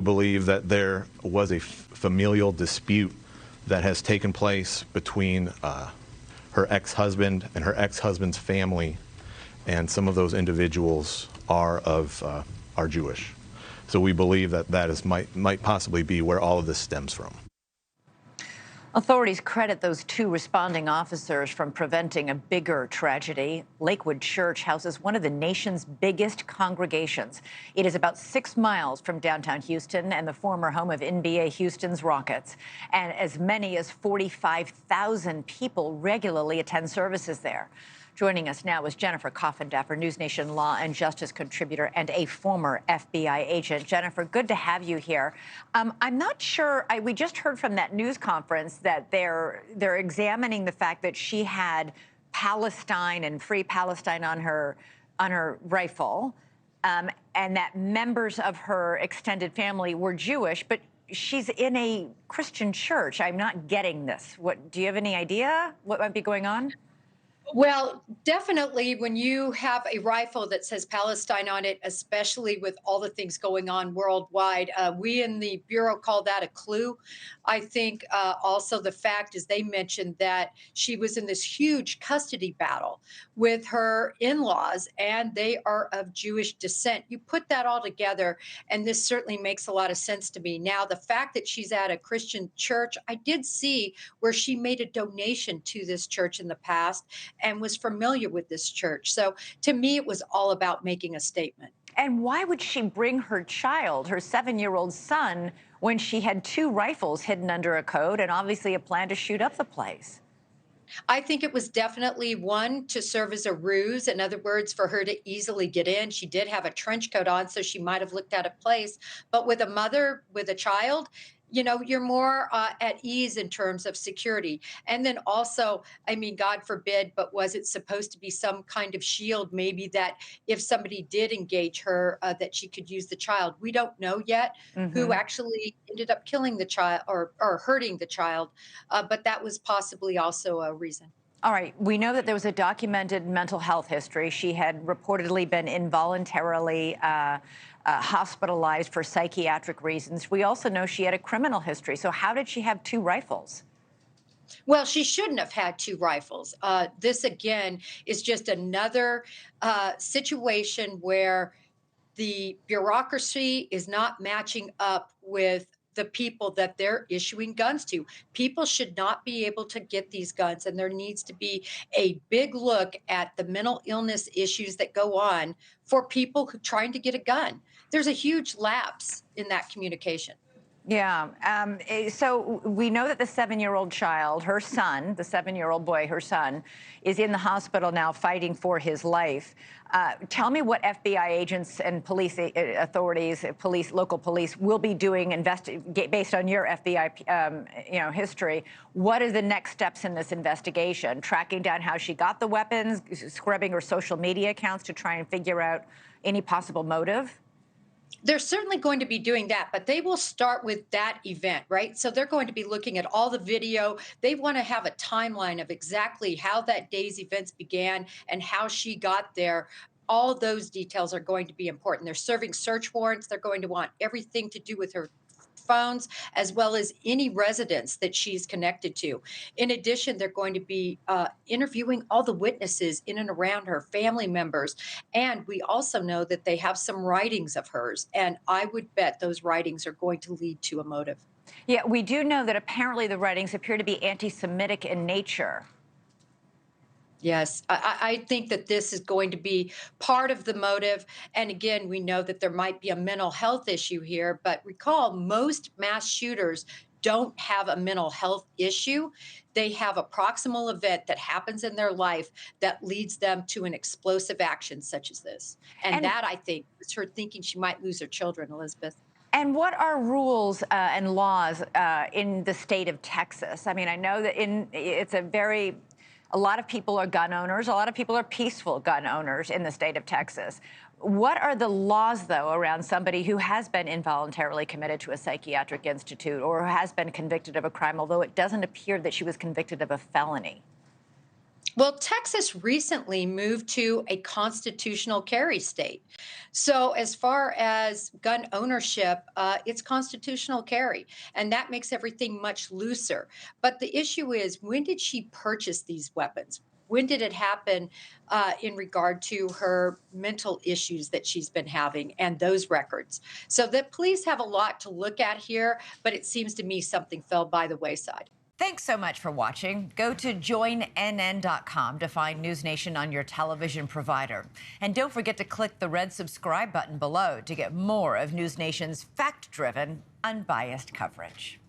Believe that there was a familial dispute that has taken place between her ex-husband and her ex-husband's family, and some of those individuals are Jewish. So we believe that might possibly be where all of this stems from. Authorities credit those two responding officers from preventing a bigger tragedy. Lakewood Church houses one of the nation's biggest congregations. It is about 6 miles from downtown Houston and the former home of NBA Houston's Rockets. And as many as 45,000 people regularly attend services there. Joining us now is Jennifer Coffindaffer, NewsNation law and justice contributor and a former FBI agent. Jennifer, good to have you here. I'm not sure, we just heard from that news conference that they're examining the fact that she had Palestine and Free Palestine on her rifle, and that members of her extended family were Jewish, but she's in a Christian church. I'm not getting this. Do you have any idea what might be going on? Well, definitely when you have a rifle that says Palestine on it, especially with all the things going on worldwide, we in the Bureau call that a clue. I think also the fact is they mentioned that she was in this huge custody battle with her in-laws, and they are of Jewish descent. You put that all together, and this certainly makes a lot of sense to me. Now, the fact that she's at a Christian church, I did see where she made a donation to this church in the past and was familiar with this church. So to me, it was all about making a statement. And why would she bring her child, her 7-year-old son, when she had 2 rifles hidden under a coat and obviously a plan to shoot up the place? I think it was definitely one to serve as a ruse. In other words, for her to easily get in. She did have a trench coat on, so she might have looked out of place. But with a mother, with a child, you know, you're more at ease in terms of security. And then also, I mean, God forbid, but was it supposed to be some kind of shield, maybe that if somebody did engage her, that she could use the child? We don't know yet who actually ended up killing the child or hurting the child, but that was possibly also a reason. All right. We know that there was a documented mental health history. She had reportedly been involuntarily hospitalized for psychiatric reasons. We also know she had a criminal history. So how did she have 2 rifles? Well, she shouldn't have had 2 rifles. This, again, is just another situation where the bureaucracy is not matching up with the people that they're issuing guns to. People should not be able to get these guns, and there needs to be a big look at the mental illness issues that go on for people who trying to get a gun. There's a huge lapse in that communication. Yeah. So we know that the 7-year-old child, her son, the 7-year-old boy, her son, is in the hospital now fighting for his life. Tell me what FBI agents and police authorities, local police, will be doing based on your FBI, history. What are the next steps in this investigation? Tracking down how she got the weapons, scrubbing her social media accounts to try and figure out any possible motive? They're certainly going to be doing that, but they will start with that event, right? So they're going to be looking at all the video. They want to have a timeline of exactly how that day's events began and how she got there. All those details are going to be important. They're serving search warrants. They're going to want everything to do with her phones, as well as any residence that she's connected to. In addition, they're going to be interviewing all the witnesses in and around her, family members. And we also know that they have some writings of hers. And I would bet those writings are going to lead to a motive. Yeah, we do know that apparently the writings appear to be anti-Semitic in nature. Yes, I think that this is going to be part of the motive. And again, we know that there might be a mental health issue here, but recall most mass shooters don't have a mental health issue. They have a proximal event that happens in their life that leads them to an explosive action such as this. And that, I think, is her thinking she might lose her children, Elizabeth. And what are rules and laws in the state of Texas? I mean, I know that a lot of people are gun owners. A lot of people are peaceful gun owners in the state of Texas. What are the laws, though, around somebody who has been involuntarily committed to a psychiatric institute or who has been convicted of a crime, although it doesn't appear that she was convicted of a felony? Well, Texas recently moved to a constitutional carry state. So, as far as gun ownership, it's constitutional carry, and that makes everything much looser. But the issue is, when did she purchase these weapons? When did it happen in regard to her mental issues that she's been having and those records? So, the police have a lot to look at here, but it seems to me something fell by the wayside. Thanks so much for watching. Go to joinnn.com to find NewsNation on your television provider. And don't forget to click the red subscribe button below to get more of NewsNation's fact-driven, unbiased coverage.